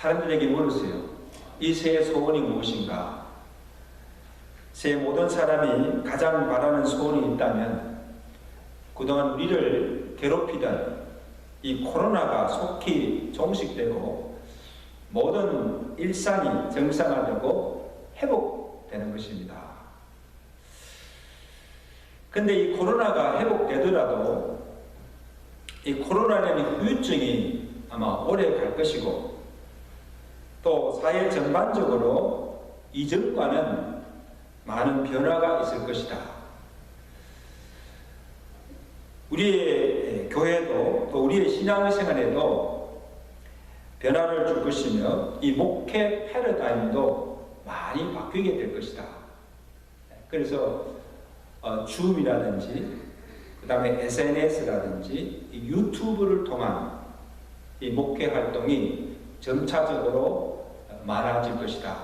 사람들에게 물었어요. 이 새의 소원이 무엇인가? 새 모든 사람이 가장 바라는 소원이 있다면 그동안 우리를 괴롭히던 이 코로나가 속히 종식되고 모든 일상이 정상화되고 회복되는 것입니다. 근데 이 코로나가 회복되더라도 이 코로나라는 후유증이 아마 오래 갈 것이고 또 사회 전반적으로 이전과는 많은 변화가 있을 것이다. 우리의 교회도 또 우리의 신앙생활에도 변화를 줄 것이며 이 목회 패러다임도 많이 바뀌게 될 것이다. 그래서 줌이라든지 그 다음에 SNS라든지 유튜브를 통한 이 목회 활동이 점차적으로 많아질 것이다.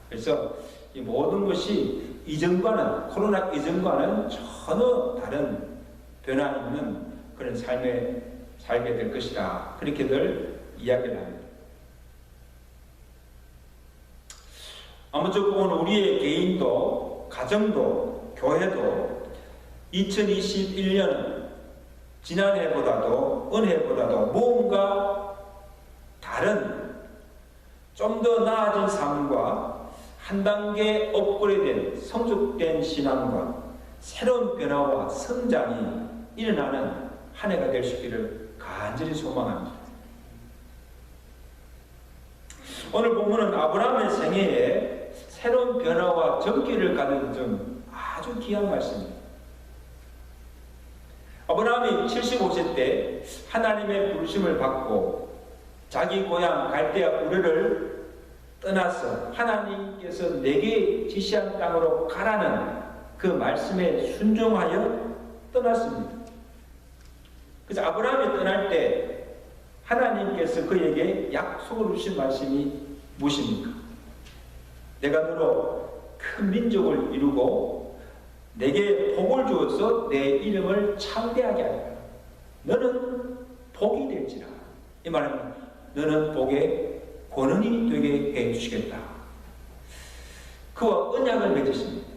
그래서 이 모든 것이 이전과는 코로나 이전과는 전혀 다른 변화 있는 그런 삶에 살게 될 것이다. 그렇게들 이야기를 합니다. 아무쪼록 오늘 우리의 개인도 가정도 교회도 2021년은 지난해보다도 은혜보다도 뭔가 다른 좀 더 나아진 삶과 한 단계 업그레이드된 성숙된 신앙과 새로운 변화와 성장이 일어나는 한 해가 될 수 있기를 간절히 소망합니다. 오늘 본문은 아브라함의 생애에 새로운 변화와 전기를 가져준 아주 귀한 말씀입니다. 아브라함이 75세 때 하나님의 부르심을 받고 자기 고향 갈대아 우르를 떠나서 하나님께서 내게 지시한 땅으로 가라는 그 말씀에 순종하여 떠났습니다. 그래서 아브라함이 떠날 때 하나님께서 그에게 약속을 주신 말씀이 무엇입니까? 내가 너로 큰 민족을 이루고 내게 복을 주어서 내 이름을 창대하게 하리라. 너는 복이 될지라. 이 말은 너는 복의 권능이 되게 해 주시겠다. 그와 언약을 맺으십니다.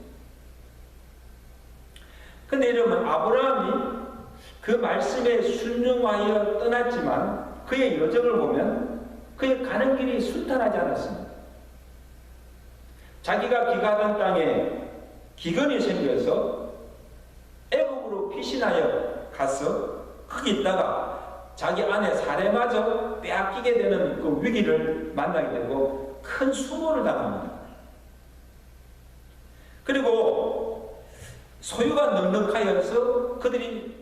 근데 여러분, 아브라함이 그 말씀에 순종하여 떠났지만 그의 여정을 보면 그의 가는 길이 순탄하지 않았습니다. 자기가 기가던 땅에 기근이 생겨서 애국으로 피신하여 가서 거기 있다가 자기 아내 사레마저 빼앗기게 되는 그 위기를 만나게 되고 큰 수모를 당합니다. 그리고 소유가 넉넉하여서 그들이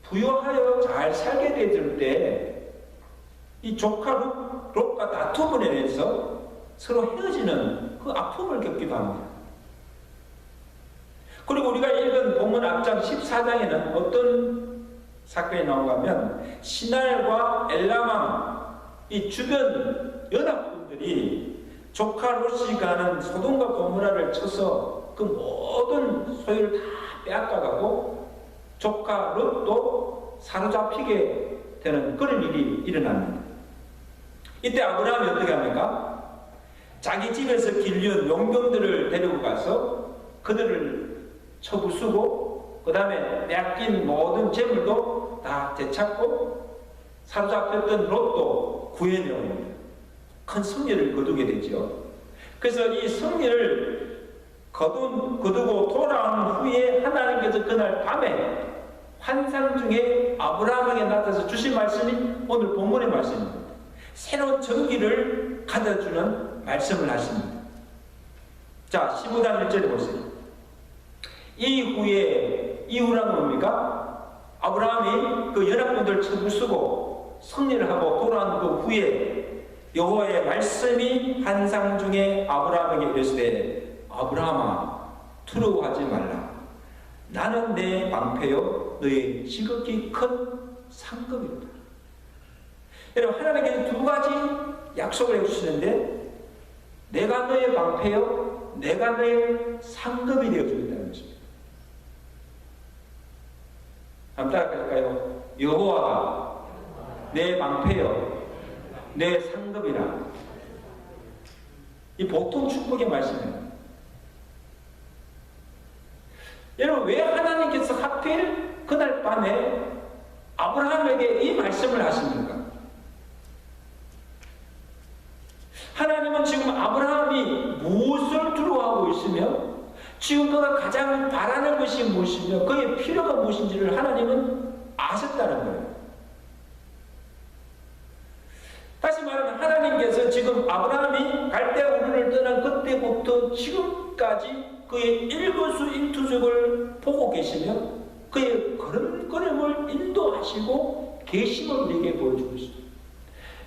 부유하여 잘 살게 되질 때 이 조카 롯과 다툼을 인해서 서로 헤어지는 그 아픔을 겪기도 합니다. 그리고 우리가 읽은 본문 앞장 14장에는 어떤 사건이 나온가 하면 시날과 엘라망 이 주변 연합군들이 조카 롯이 가는 소돔과 고모라를 쳐서 그 모든 소유를 다 빼앗아가고 조카 롯도 사로잡히게 되는 그런 일이 일어납니다. 이때 아브라함이 어떻게 합니까? 자기 집에서 길리운 용병들을 데리고 가서 그들을 쳐부수고 그 다음에 빼앗긴 모든 재물도 다 되찾고 사로잡혔던 롯도 구해내옵니다. 큰 승리를 거두게 되죠. 그래서 이 승리를 거두고 돌아온 후에 하나님께서 그날 밤에 환상 중에 아브라함에게 나타나서 주신 말씀이 오늘 본문의 말씀입니다. 새로운 전기를 가져주는 말씀을 하십니다. 자, 15장 1절에 보세요. 이후란 뭡니까? 아브라함이 그 연합군들 쳐부수고 승리를 하고 돌아온 그 후에 여호와의 말씀이 환상 중에 아브라함에게 이르시되 아브라함아 두려워하지 말라. 나는 내 방패요 너의 지극히 큰 상급이로다. 여러분, 하나님께서 두 가지 약속을 해주시는데 내가 너의 방패요 내가 너의 상급이 되어주겠다는 것입니다. 한번 따라갈까요? 여호와가 내 방패요 내 상급이라. 이 보통 축복의 말씀이에요. 여러분, 왜 하나님께서 하필 그날 밤에 아브라함에게 이 말씀을 하십니까? 하나님은 지금 아브라함이 무엇을 두려워하고 있으며 지금 그가 가장 바라는 것이 무엇이며 그의 필요가 무엇인지를 하나님은 아셨다는 거예요. 다시 말하면 하나님께서 지금 아브라함이 갈대우르를 떠난 그때부터 지금까지 그의 일거수일투족을 보고 계시며 그의 걸음걸음을 인도하시고 계심을 우리에게 보여주고 있습니다.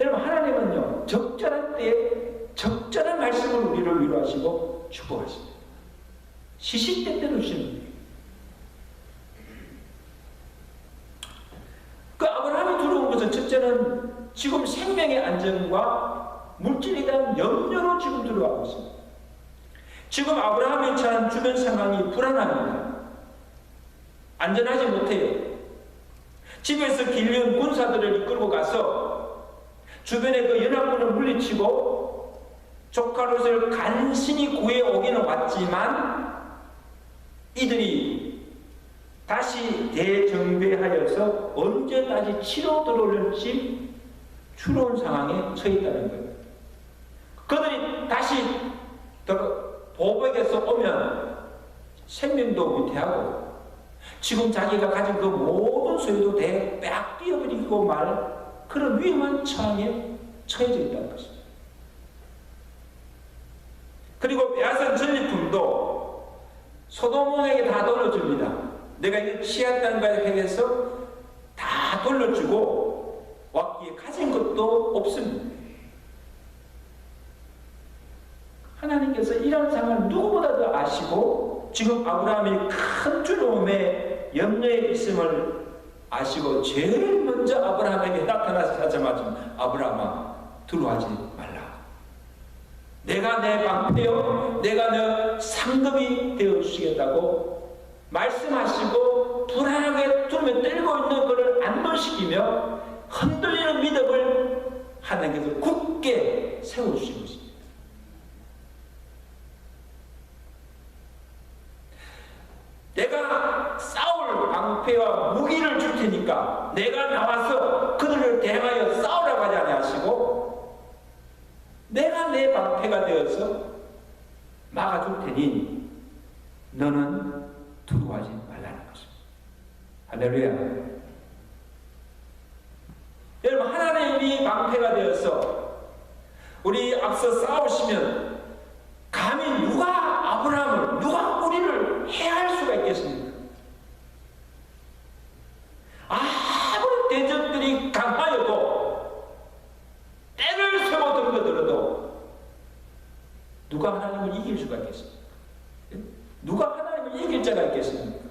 여러분, 하나님은요, 적절한 때에 적절한 말씀을 우리를 위로하시고 축복하십니다. 시시때때로 주시는 거예요. 그 아브라함이 들어온 것은 첫째는 지금 생명의 안정과 물질에 대한 염려로 지금 들어가고 있습니다. 지금 아브라함에 처한 주변 상황이 불안합니다. 안전하지 못해요. 집에서 길리온 군사들을 이끌고 가서 주변의 그 연합군을 물리치고 조카 롯을 간신히 구해오기는 왔지만 이들이 다시 대정배하여서 언제 다시 치러 들어올지 추로운 상황에 처했다는 거예요. 그들이 다시 보복에서 오면 생명도 위태하고 지금 자기가 가진 그 모든 소유도 빼앗겨버리고 말 그런 위험한 상황에 처해져 있다는 것입니다. 그리고 빼앗은 전리품도 소돔왕에게 다 돌려줍니다. 내가 이거 취했다는 것에 해서 다 돌려주고 왔기에 가진 것도 없습니다. 하나님께서 이런 상황을 누구보다 더 아시고 지금 아브라함이 큰 두려움에 염려에 있음을 아시고 제일 먼저 아브라함에게 나타나서 하자마자 아브라함아 두려워하지 말라. 내가 내 방패요 내가 너 상급이 되어주시겠다고 말씀하시고 불안하게 두려움에 떨고 있는 그를 안도시키며 흔들리는 믿음을 하나님께서 굳게 세워주신 것입니다. 내가 싸울 방패와 무기를 줄 테니까 내가 나와서 그들을 대항하여 싸우라고 하지 아니하시고 내가 내 방패가 되어서 막아줄 테니 너는 두려워하지 말라는 것입니다. 할렐루야. 여러분, 하나님이 방패가 되어서 우리 앞서 싸우시면 감히 누가 아브라함을 누가 우리를 해할 수가 있겠습니까? 아무리 대적들이 강하여도 때를 세워 덤벼들어도 누가 하나님을 이길 수가 있겠습니까? 누가 하나님을 이길 자가 있겠습니까?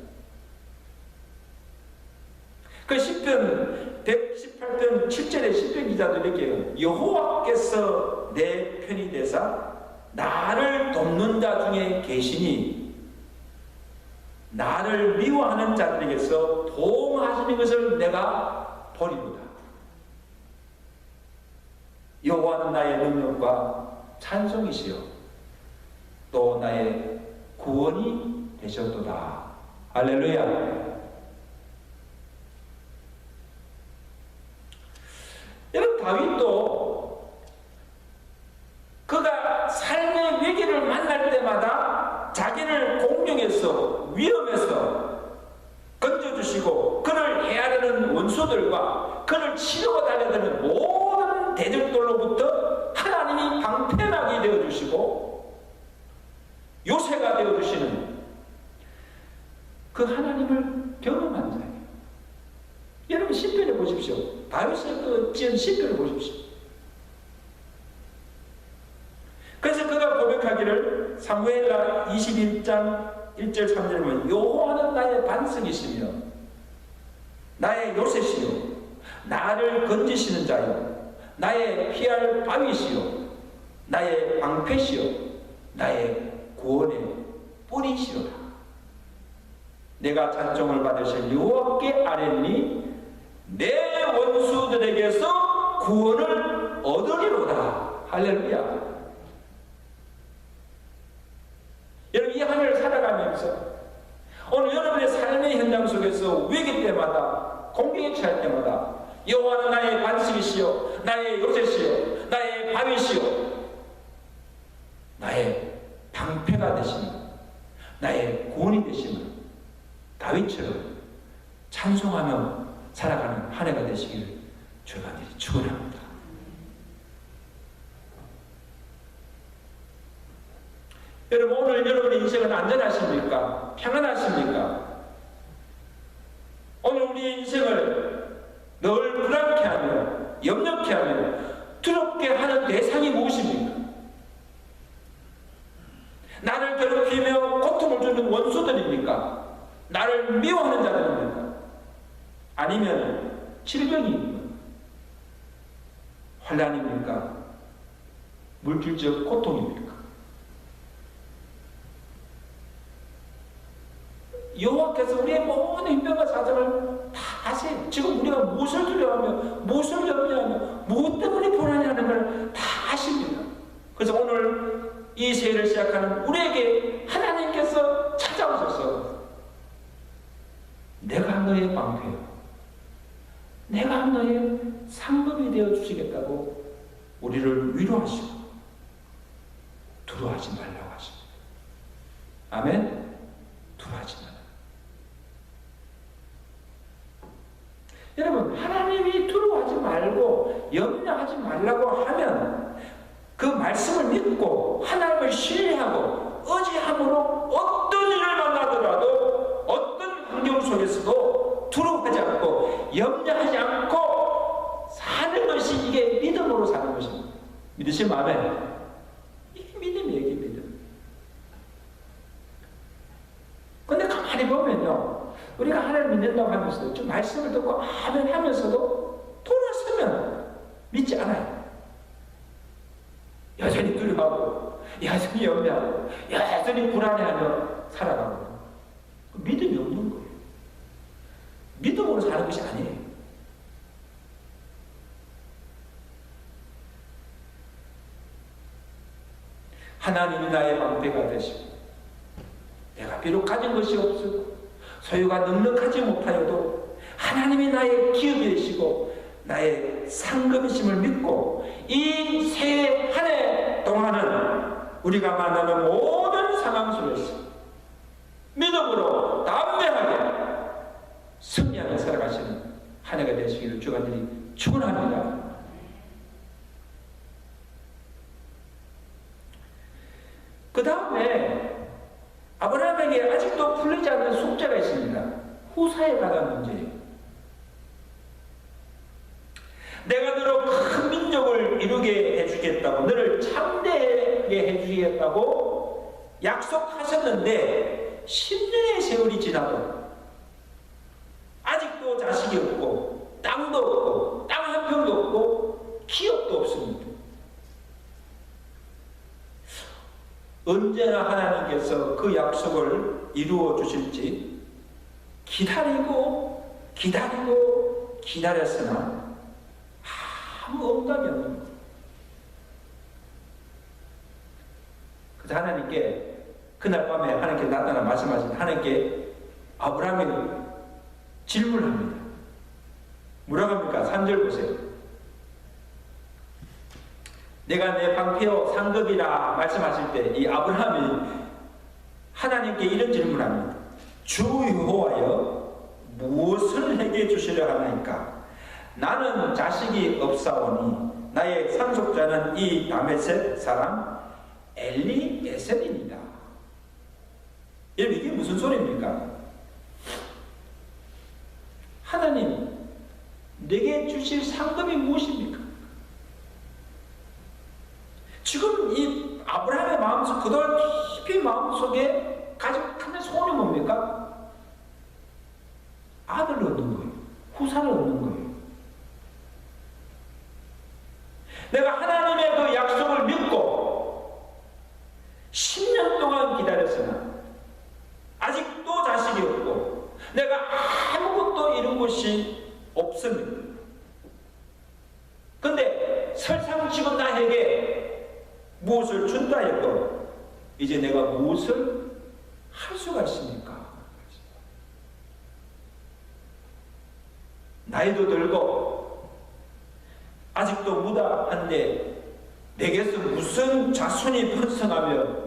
그 시편 118편 7절의 시편 기자들에게 여호와께서 내 편이 되사 나를 돕는 자 중에 계시니 나를 미워하는 자들에게서 도움하시는 것을 내가 보리로다. 여호와는 나의 능력과 찬송이시요 또 나의 구원이 되셨도다. 할렐루야. 여러분, 다윗도 그가 삶의 위기를 만날 때마다 자기를 공경에서 위험에서 건져주시고 그를 헤아리는 원수들과 그를 치려고 달려드는 모든 대적들로부터 하나님이 방패막이 되어주시고 요새가 되어주시는 그 하나님을 경험한 자예요. 여러분, 시편을 보십시오. 다윗의 그 지은 시편을 보십시오. 그래서 그가 고백하기를 사무엘하 21장 1절 3절에 보면 여호와는 나의 반석이시며 나의 요새시요 나를 건지시는 자요 나의 피할 바위시요 나의 방패시요 나의 구원의 뿌리시로다. 내가 찬송을 받으실 여호와께 아뢰니 내 원수들에게서 구원을 얻으리로다. 할렐루야. 살아가면서 오늘 여러분의 삶의 현장 속에서 위기 때마다 공경에 처할 때마다 여호와는 나의 반석이시요 나의 요새시요 나의 바위시요 나의 방패가 되시며 나의 구원이 되시며 다윗처럼 찬송하며 살아가는 한 해가 되시기를 주가 간절히 축원합니다. 여러분, 오늘 여러분의 인생은 안전하십니까? 평안하십니까? 오늘 우리의 인생을 늘 불안케 하며 염려케 하며 두렵게 하는 대상이 무엇입니까? 나를 괴롭히며 고통을 주는 원수들입니까? 나를 미워하는 자들입니까? 아니면 질병입니까? 환난입니까? 물질적 고통입니까? 여호와께서 우리의 모든 힘듦과 사정을 다 아세요. 지금 우리가 무엇을 두려워하며 무엇을 염려하며 무엇 때문에 불안해하는 걸 다 아십니다. 그래서 오늘 이 새해를 시작하는 우리에게 하나님께서 찾아오셔서 내가 너의 방패요, 내가 너의 상급이 되어 주시겠다고 우리를 위로하시고 두려워하지 말라고 하십니다. 아멘. 두려워하지 말라. 여러분, 하나님이 두려워하지 말고 염려하지 말라고 하면 그 말씀을 믿고 하나님을 신뢰하고 의지함으로 어떤 일을 만나더라도 어떤 환경 속에서도 두려워하지 않고 염려하지 않고 사는 것이 이게 믿음으로 사는 것입니다. 믿으시면 아멘. 이게 믿음이에요. 이게 믿음. 근데 가만히 보면요, 우리가 하나님 믿는다고 하면서도 좀 말씀을 듣고 아멘 하면서도 돌아서면 믿지 않아요. 여전히 두려워하고 여전히 염려하고 여전히 불안해하며 살아가고 믿음이 없는 거예요. 믿음으로 사는 것이 아니에요. 하나님이 나의 방패가 되시고 내가 비록 가진 것이 없어도 소유가 넉넉하지 못하여도 하나님이 나의 기업이 되시고 나의 상급이심을 믿고 이 새해 한 해 동안은 우리가 만나는 모든 상황 속에서 믿음으로 담대하게 승리하며 살아가시는 한 해가 되시기를 주가 간절히 축원합니다. 그 다음에 아브라함에게 아직도 풀리지 않는 숙제가 있습니다. 후사에 관한 문제예요. 내가 너로 큰 민족을 이루게 해주겠다고, 너를 창대하게 해주겠다고 약속하셨는데 10년의 세월이 지나도 아직도 자식이 없고 땅도 없고 땅 한 평도 없고 기업도 없습니다. 언제나 하나님께서 그 약속을 이루어 주실지 기다리고 기다리고 기다렸으나 아무 응답이 없는 거예요. 그래서 하나님께 그날 밤에 하나님께 나타나 말씀하신 하나님께 아브라함이 질문합니다. 뭐라고 합니까? 3절 보세요. 내가 내 방패요 상급이라 말씀하실 때 이 아브라함이 하나님께 이런 질문합니다. 주 여호와여 무엇을 내게 주시려 하나이까? 나는 자식이 없사오니 나의 상속자는 이 다메섹 사람 엘리에셀입니다. 여러분, 이게 무슨 소리입니까? 하나님, 내게 주실 상급이 무엇입니까? 지금 이 아브라함의 마음속, 그동안 깊이 마음속에 가득한 소원이 뭡니까? 아들을 얻는 거예요. 후사를 얻는 거예요. 내가 하나님의 그 약속을 믿고 10년 동안 기다렸으나 아직도 자식이 없고 내가 아무것도 이룬 것이 없습니다. 근데 설상 지금 나에게 무엇을 준다 해도 이제 내가 무엇을 할 수가 있습니까? 나이도 들고 아직도 무다한데 내게서 무슨 자손이 번성하며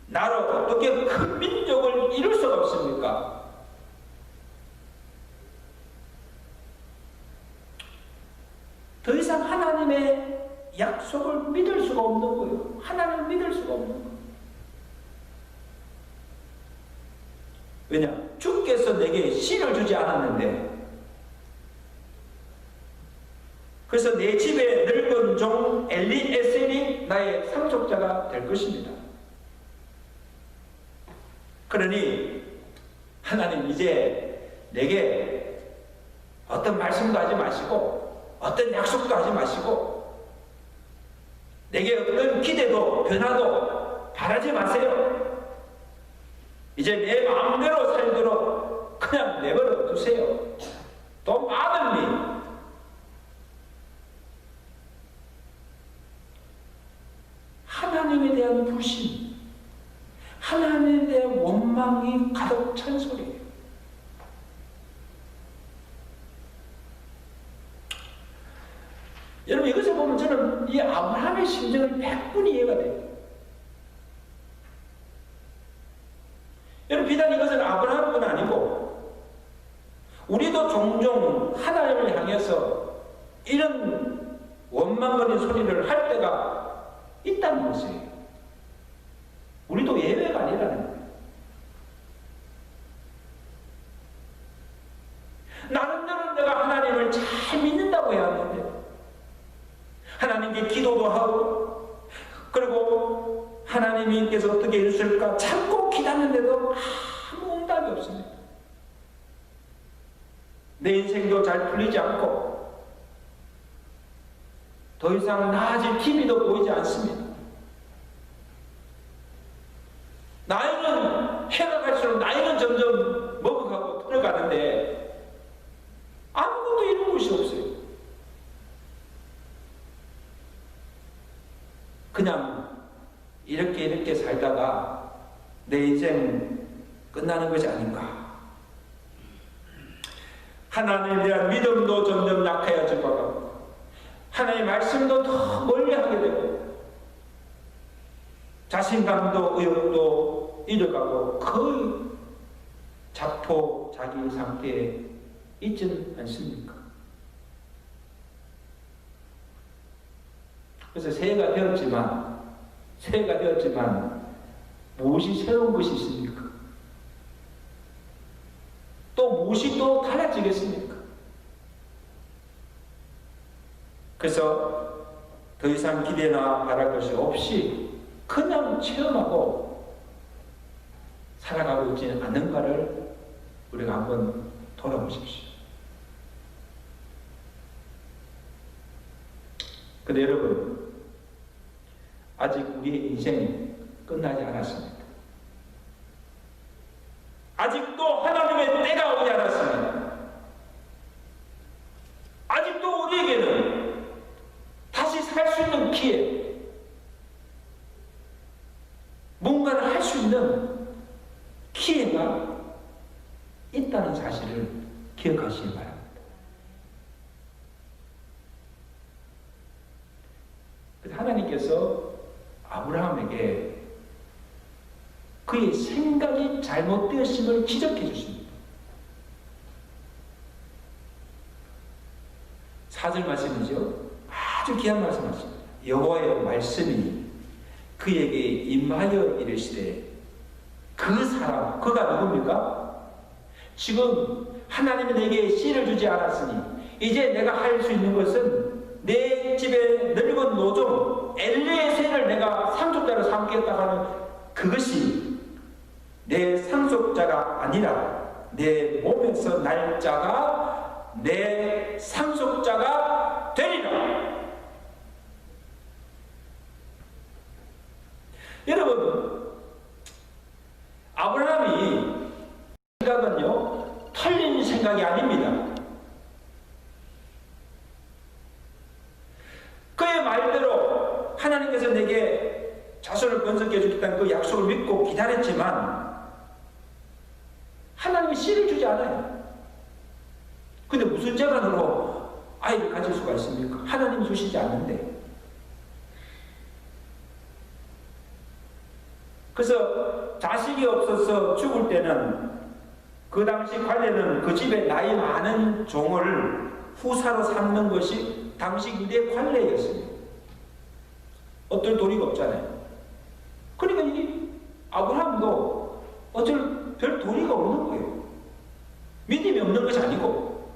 나로 어떻게 큰 민족을 이룰 수가 없습니까? 더 이상 하나님의 약속을 믿을 수가 없는 거예요. 하나님을 믿을 수가 없는 거예요. 왜냐? 주께서 내게 씨를 주지 않았는데, 그래서 내 집에 늙은 종 엘리에셀이 나의 상속자가 될 것입니다. 그러니 하나님 이제 내게 어떤 말씀도 하지 마시고 어떤 약속도 하지 마시고 내게 어떤 기대도 변화도 바라지 마세요. 이제 내 마음대로 살도록 그냥 내버려 두세요. 또 많은 일 하나님에 대한 불신, 하나님에 대한 원망이 가득 찬 소리예요. 여러분 이것을 보면 저는 이 아브라함의 심정을 100분이 이해가 돼요. 여러분 비단 이것은 아브라함뿐 아니고 우리도 종종 하나님을 향해서 이런 원망거리는 소리를 할 때가 있다는 것이에요. 우리도 예외가 아니라는 거예요. 나름대로 내가 하나님을 잘 믿는다고 해야 하는데 하나님께 기도도 하고 그리고 하나님께서 어떻게 해주실까 참고 기다렸는데도 아무 응답이 없습니다. 내 인생도 잘 풀리지 않고 더 이상 나아질 기미도 보이지 않습니다. 나이는 해가 갈수록 나이는 점점 먹어가고 들어가는데 아무것도 이룬 것이 없어요. 그냥 이렇게 살다가 내 인생 끝나는 것이 아닌가. 하나님에 대한 믿음도 점점 약해져 가고 하나님의 말씀도 더 멀리하게 되고 자신감도 의욕도 잃어가고 거의 자포 자기 상태에 있지는 않습니까? 그래서 새해가 되었지만 무엇이 새로운 것이 있습니까? 또 무엇이 또 달라지겠습니까? 그래서 더 이상 기대나 바랄 것이 없이 그냥 체험하고 살아가고 있지는 않는가를 우리가 한번 돌아보십시오. 근데 여러분 아직 우리의 인생이 끝나지 않았습니다. 아직도 하나님의 때가 오지 않았습니다. 아직도 우리에게는 다시 살 수 있는 기회, 뭔가를 할 수 있는 기회가 있다는 사실을 기억하시기 바랍니다. 그래서 하나님께서 아브라함에게 그의 생각이 잘못되었음을 지적해 주십니다. 4절 말씀이죠. 아주 귀한 말씀하십니다. 여호와의 말씀이 그에게 임하여 이르시되 그 사람, 그가 누굽니까? 지금 하나님이 내게 씨를 주지 않았으니 이제 내가 할 수 있는 것은 내 집에 늙은 노종 엘리에셀을 내가 상속자로 삼겠다 하는 그것이 내 상속자가 아니라 내 몸에서 날 자가 내 상속자가 되리라. 여러분, 아브라함이 생각은요 틀린 생각이 아닙니다. 그의 말대로 하나님께서 내게 자손을 번성해 주겠다는 그 약속을 믿고 기다렸지만 하나님이 씨를 주지 않아요. 근데 무슨 재간으로 아이를 가질 수가 있습니까? 하나님이 주시지 않는데. 그래서 자식이 없어서 죽을 때는 그 당시 관례는 그 집에 나이 많은 종을 후사로 삼는 것이 당시 유대 관례였습니다. 어쩔 도리가 없잖아요. 그러니까 이 아브라함도 어쩔 별 도리가 없는 거예요. 믿음이 없는 것이 아니고.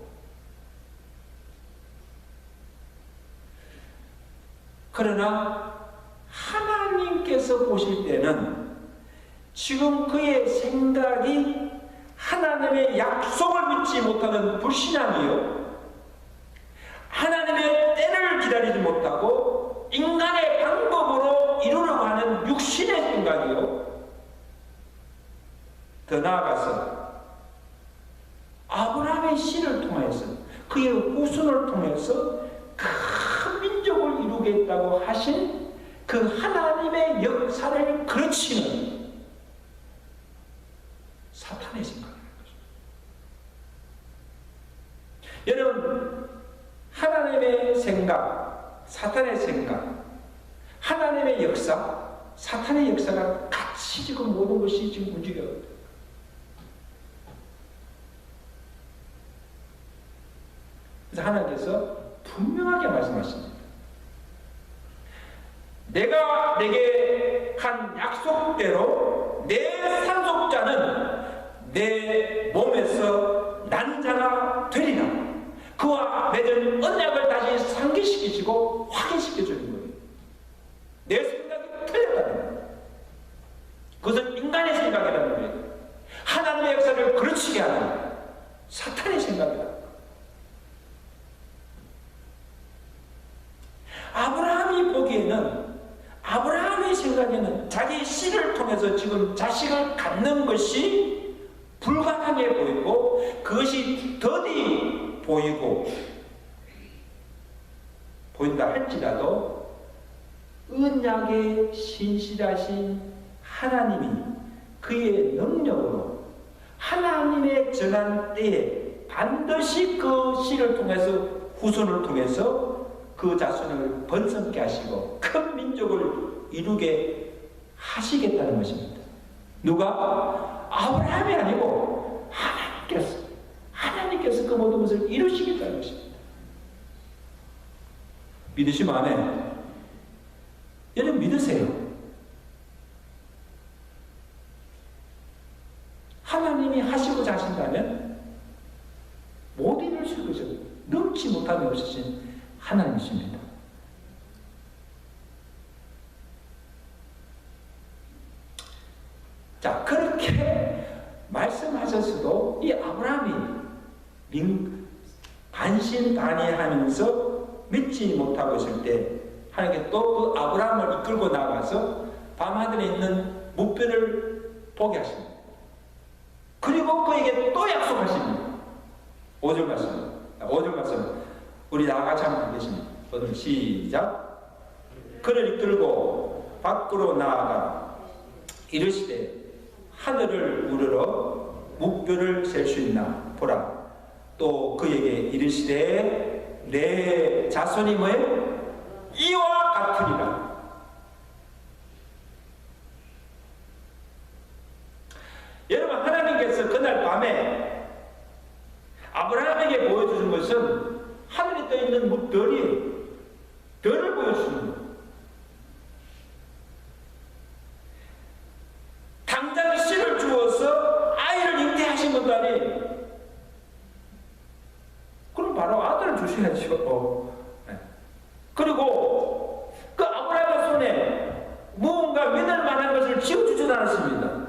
그러나 하나님께서 보실 때는 지금 그의 생각이 하나님의 약속을 믿지 못하는 불신앙이요, 하나님의 때를 기다리지 못하고 인간의 방법으로 이루려고 하는 육신의 생각이요, 더 나아가서 아브라함의 씨를 통해서, 그의 후손을 통해서 큰 민족을 이루겠다고 하신 그 하나님의 역사를 그르치는 사탄의 생각이라는 것입니다. 여러분, 하나님의 생각, 사탄의 생각, 하나님의 역사, 사탄의 역사가 같이 지금 모든 것이 지금 움직여요. 그래서 하나님께서 분명하게 말씀하십니다. 내가 내게 한 약속대로 내 상속자는 내 몸에서 난 자가 되리라. 그와 맺은 언약을 다시 상기시키시고 확인시켜주는 거예요. 내 생각이 틀렸다는 거예요. 그것은 인간의 생각이라는 거예요. 하나님의 역사를 그르치게 하는 사탄의 생각이다. 아브라함이 보기에는, 아브라함의 생각에는 자기 씨를 통해서 지금 자식을 갖는 것이 불가능해 보이고 그것이 더디 보이고 보인다 할지라도 언약의 신실하신 하나님이 그의 능력으로 하나님의 정한 때에 반드시 그 씨를 통해서, 후손을 통해서 그 자손을 번성케 하시고 큰 민족을 이루게 하시겠다는 것입니다. 누가? 아브라함이 아니고 하나님께서 그 모든 것을 이루시겠다는 것입니다. 믿으시면 안 해요? 여러분 믿으세요. 하나님이 하시고자 하신다면 못 이룰 수 있어요. 넘지 못함이 없으신 하나님이십니다. 자, 그렇게 말씀하셨어도 이 아브라함이 반신반의하면서 믿지 못하고 있을 때 하나님께 또 그 아브라함을 이끌고 나가서 밤하늘에 있는 무뼈를 보게 하십니다. 그리고 그에게 또 약속하십니다. 5절 말씀. 5절 말씀. 우리 다 같이 한번 보겠습니다. 오늘 시작. 그를 이끌고 밖으로 나아가 이르시되 하늘을 우러러 무뼈를 셀 수 있나 보라. 또 그에게 이르시되 내 자손이 뭐예요? 이와 같으리라. 여러분, 하나님께서 그날 밤에 아브라함에게 보여주신 것은 하늘에 떠 있는 별이에요. 별을 보여주는 거예요. 당장 씨를 주어서 아이를 잉태하신 것도 아니에요. 그럼 바로 아들을 주셔야죠. 그리고 그 아브라함의 손에 무언가 믿을 만한 것을 쥐어주지도 않았습니다.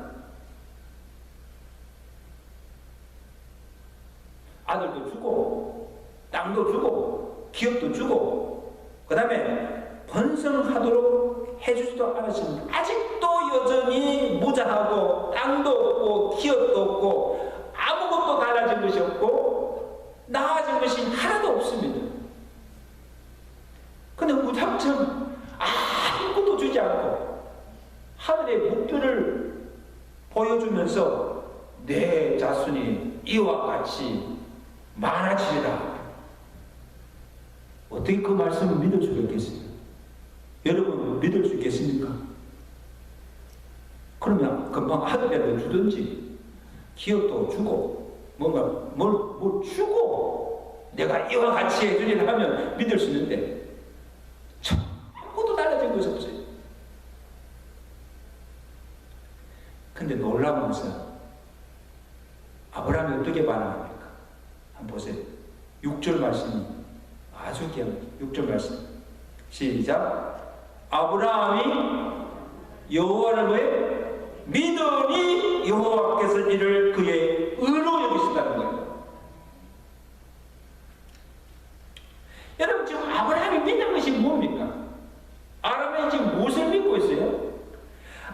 아들도 주고 땅도 주고 기업도 주고 그 다음에 번성하도록 해주지도 않았습니다. 아직도 여전히 무자하고 땅도 없고 기업도 없고 아무것도 달라진 것이 없고 나아진 것이 하나도 없습니다. 근데 무작정 아무것도 주지 않고 하늘의 무뼈를 보여주면서 내 자손이 이와 같이 많아지리라. 어떻게 그 말씀을 믿을 수가 있겠어요? 여러분 믿을 수 있겠습니까? 그러면 금방 아들이라도 주든지 기업도 주고 뭔가 뭘 주고 내가 이와 같이 해주리라 하면 믿을 수 있는데 아무것도 달라진 것이 없어요. 근데 놀라운 것은 아브라함이 어떻게 반응합니까? 한번 보세요. 6절 말씀이 아주 귀합니다. 6절 말씀 시작. 아브라함이 여호와를 왜 믿으니 여호와께서 이를 그의 의로 여기신다는 거예요. 여러분 지금 아브라함이 믿는 것이 뭡니까? 아브라함이 지금 무엇을 믿고 있어요?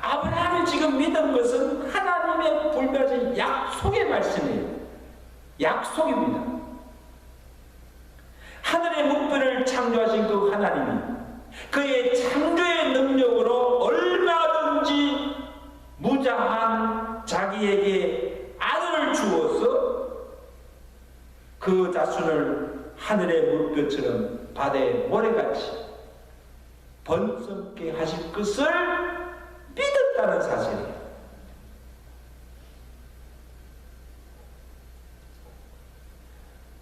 아브라함이 지금 믿은 것은 하나님의 불멸하신 약속의 말씀이에요. 약속입니다. 하늘의 목표를 창조하신 그 하나님이 그의 창조의 능력으로 얼마든지 무장한 자기에게 아들을 주어서 그 자손을 하늘의 물결처럼 바다의 모래같이 번성케 하실 것을 믿었다는 사실이에요.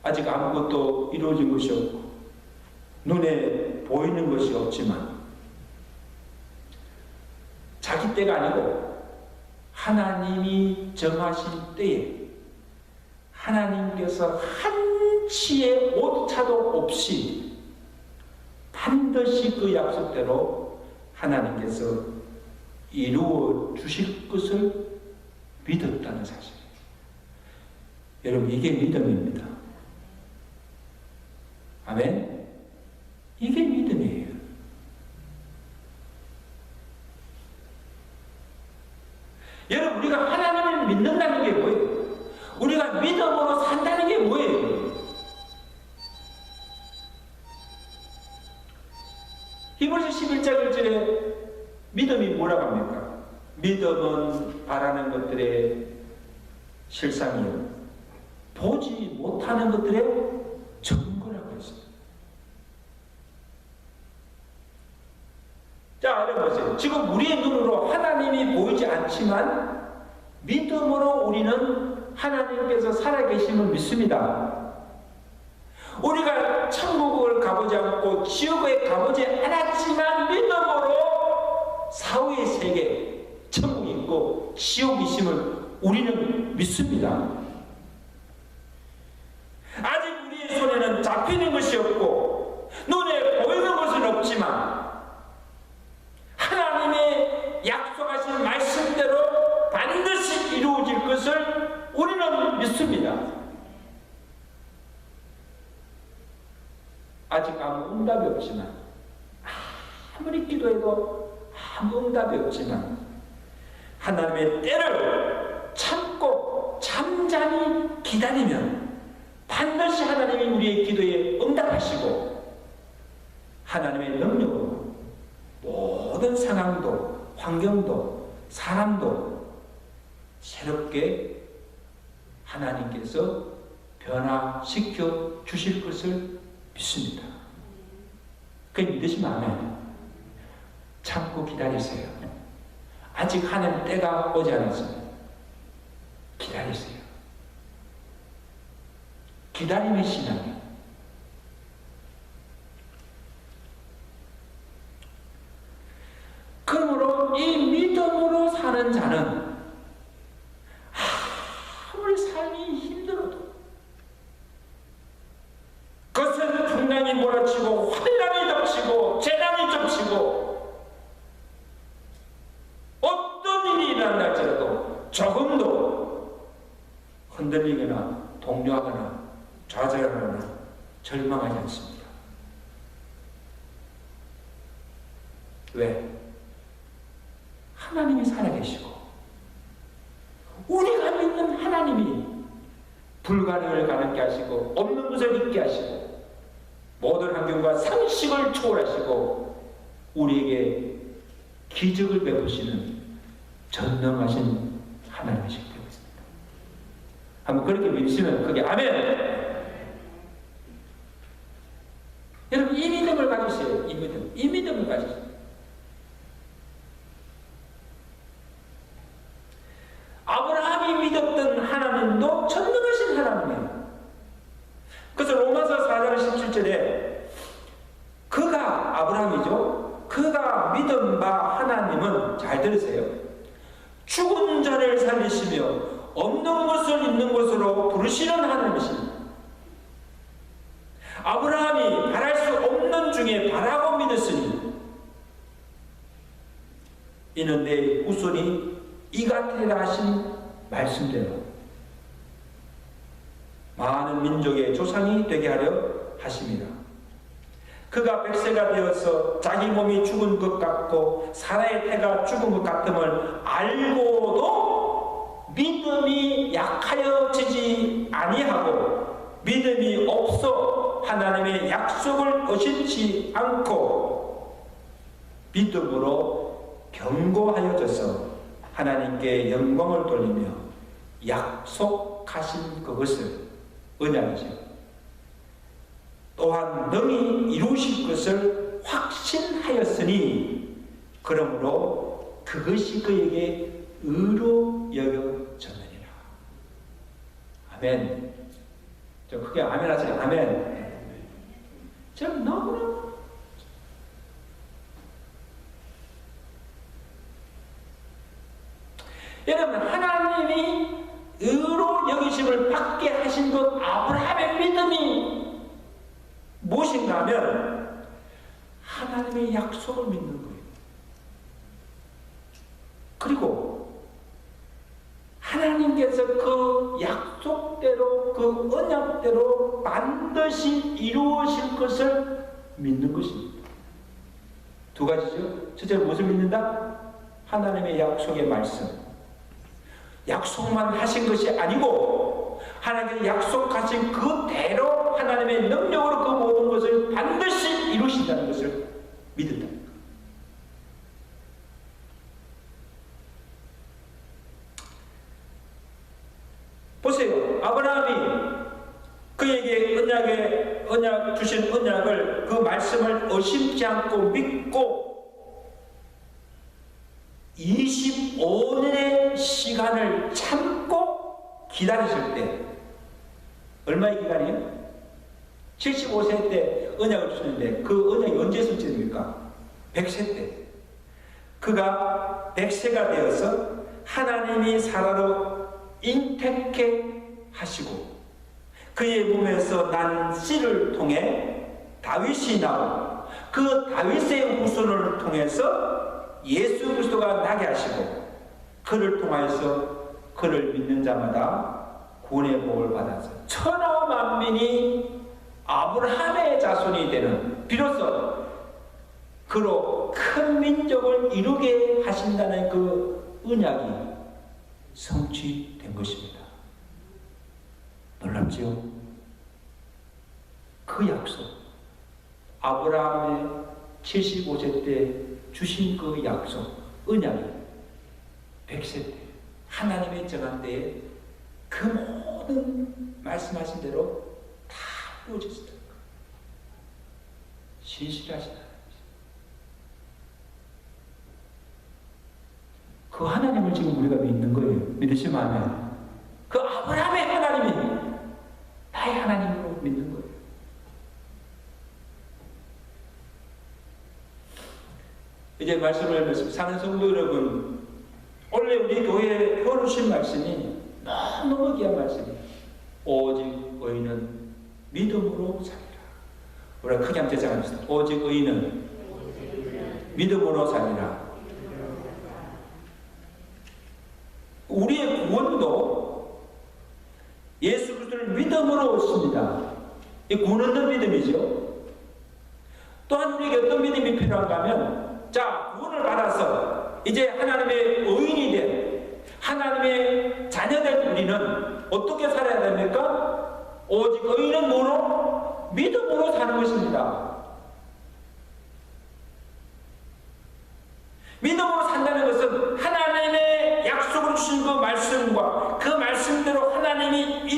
아직 아무것도 이루어진 것이 없고 눈에 보이는 것이 없지만 자기 때가 아니고 하나님이 정하신 때에 하나님께서 한치의 오차도 없이 반드시 그 약속대로 하나님께서 이루어 주실 것을 믿었다는 사실이에요. 여러분 이게 믿음입니다. 아멘? 이게 믿음이에요. 여러분 우리가 하나님을 믿는다는 게 뭐예요? 우리가 믿음으로 산다는 게 뭐예요? 히브리서 11장 1절에 믿음이 뭐라고 합니까? 믿음은 바라는 것들의 실상이요 보지 못하는 것들의 증거라고 했어요. 자, 여러분 보세요. 지금 우리의 눈으로 하나님이 보이지 않지만 믿음으로 우리는 하나님께서 살아계심을 믿습니다. 우리가 천국을 가보지 않고 지옥에 가보지 않았지만 믿음으로 사후의 세계, 천국이 있고 지옥이 있음을 우리는 믿습니다. 아직 우리의 손에는 잡히는 것이 없고 눈에 보이는 것은 없지만 하나님의 약속하신 말씀대로 반드시 이루어질 것을 우리는 믿습니다. 아직 아무 응답이 없지만 아무리 기도해도 아무 응답이 없지만 하나님의 때를 참고 잠잠히 기다리면 반드시 하나님이 우리의 기도에 응답하시고 하나님의 능력으로 모든 상황도 환경도 사람도 새롭게 하나님께서 변화시켜 주실 것을 믿습니다. 그 믿으시면 아멘. 참고 기다리세요. 아직 하나님 때가 오지 않았습니다. 기다리세요. 기다림의 신앙이에요. 그러므로 이 믿음으로 사는 자는 아무리 삶이 힘들어도 그것은 풍랑이 몰아치고 환난이 덮치고 재난이 덮치고 어떤 일이 일어날지라도 조금도 흔들리거나 동요하거나 좌절하거나 절망하지 않습니다. 왜? 하나님이 살아계시고 우리가 믿는 하나님이 불가능을 가능케 하시고 없는 것을 있게 하시고 모든 환경과 상식을 초월하시고 우리에게 기적을 베푸시는 전능하신 하나님이시기 때문입니다. 한번 그렇게 믿으시면 그게 아멘. 여러분 이 믿음을 가지세요. 이 믿음. 이 믿음을 가지세요. 아브라함이 믿었던 하나님도 전능하신 하나님이에요. 그래서 로마서 4장 17절에 그가 아브라함이죠. 그가 믿은 바 하나님은, 잘 들으세요, 죽은 자를 살리시며 없는 것을 있는 것으로 부르시는 하나님이십니다. 아브라함이 바랄 수 없는 중에 바라고 믿었으니 이는 내 후손이 이가 되리라 하신 말씀대로 많은 민족의 조상이 되게 하려 하심이라. 그가 100세가 되어서 자기 몸이 죽은 것 같고 사라의 태가 죽은 것 같음을 알고도 믿음이 약하여지지 아니하고 믿음이 없어 하나님의 약속을 의심치 않고 믿음으로 견고하여져서 하나님께 영광을 돌리며 약속하신 그것을, 언약이죠, 또한 능히 이루실 것을 확신하였으니 그러므로 그것이 그에게 의로 여겨졌느니라. 아멘. 좀 크게 아멘 하세요. 아멘. 좀 너무너무 여러분, 하나님이 의로 여기심을 받게 하신 것, 아브라함의 믿음이 무엇인가 하면 하나님의 약속을 믿는 거예요. 그리고 하나님께서 그 약속대로, 그 언약대로 반드시 이루어질 것을 믿는 것입니다. 두 가지죠. 첫째로 무엇을 믿는다? 하나님의 약속의 말씀. 약속만 하신 것이 아니고 하나님께서 약속하신 그대로 하나님의 능력으로 그 모든 것을 반드시 이루신다는 것을 믿는다. 보세요. 아브라함이 그에게 언약 주신 언약을, 그 말씀을 의심치 않고 믿고 25년의 시간을 참고 기다리실 때, 얼마의 기간이에요? 75세 때 언약을 주시는데 그 언약이 언제 성취됩니까? 100세 때. 그가 100세가 되어서 하나님이 사라로 잉태케 하시고 그의 몸에서 난 씨를 통해 다윗이 나오고 그 다윗의 후손을 통해서 예수 그리스도가 나게 하시고 그를 통하여서 그를 믿는 자마다 구원의 복을 받아서 천하 만민이 아브라함의 자손이 되는, 비로소 그로 큰 민족을 이루게 하신다는 그 언약이 성취된 것입니다. 놀랍지요? 그 약속, 아브라함의 75세 때 주신 그 약속, 언약이 100세 때 하나님의 정한 때에 그 모든 말씀하신 대로 다 이루어졌다는 거예요. 신실하신 하나님. 그 하나님을 지금 우리가 믿는 거예요. 믿으시면 아멘. 그 아브라함의 하나님이 나의 하나님으로 믿는 거예요. 이제 말씀을 하면서 사는 성도 여러분, 원래 우리 교회에 펴놓으신 말씀이 너무 귀한 말씀이에요. 오직 의인은 믿음으로 살리라. 우리가 크게 한번 제작합시다. 오직 의인은 믿음으로 살리라. 우리의 구원도 예수 그리스도를 믿음으로 얻습니다. 이 구원 얻는 믿음이죠. 또한 우리에게 어떤 믿음이 필요한가 하면, 자, 구원을 받아서 이제 하나님의 의인이 된, 하나님의 자녀된 우리는 어떻게 살아야 됩니까? 오직 의인은 뭐로? 믿음으로 사는 것입니다. 믿음으로 산다는 것은 하나님의 약속을 주신 그 말씀과 그 말씀대로 하나님이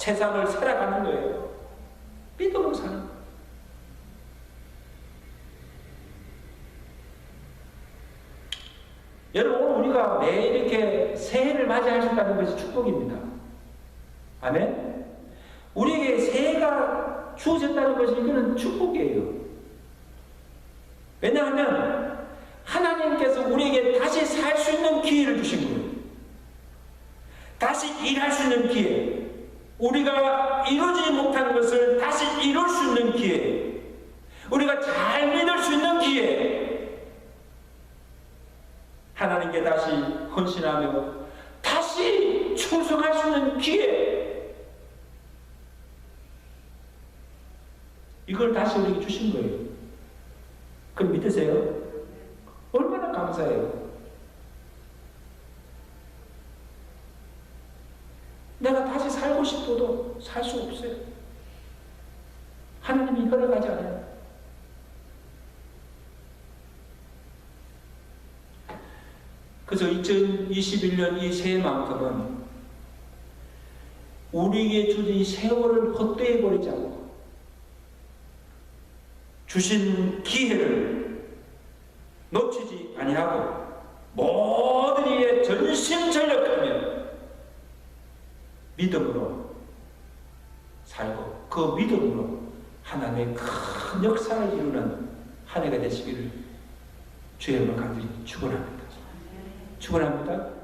세상을 살아가는 거예요. 믿음으로 사는 거예요. 여러분, 오늘 우리가 매일 이렇게 새해를 맞이할 수 있다는 것이 축복입니다. 아멘? 우리에게 새해가 주어졌다는 것이 이거는 축복이에요. 왜냐하면 하나님께서 우리에게 다시 살 수 있는 기회를 주신 거예요. 다시 일할 수 있는 기회. 우리가 이루지 못한 것을 다시 이룰 수 있는 기회. 우리가 잘 믿을 수 있는 기회. 하나님께 다시 헌신하며 다시 충성할 수 있는 기회. 이걸 다시 우리에게 주신 거예요. 그럼 믿으세요? 얼마나 감사해요. 내가 다시 살고 싶어도 살 수 없어요. 하나님이 허락하지 않아요. 그래서 2021년 이 새해만큼은 우리에게 주신 세월을 헛되이 버리지 않고 주신 기회를 놓치지 아니하고 모든 일에 전심전력하며 믿음으로 살고 그 믿음으로 하나님의 큰 역사를 이루는 한 해가 되시기를 주의 이름으로 간절히 축원합니다. 축원합니다.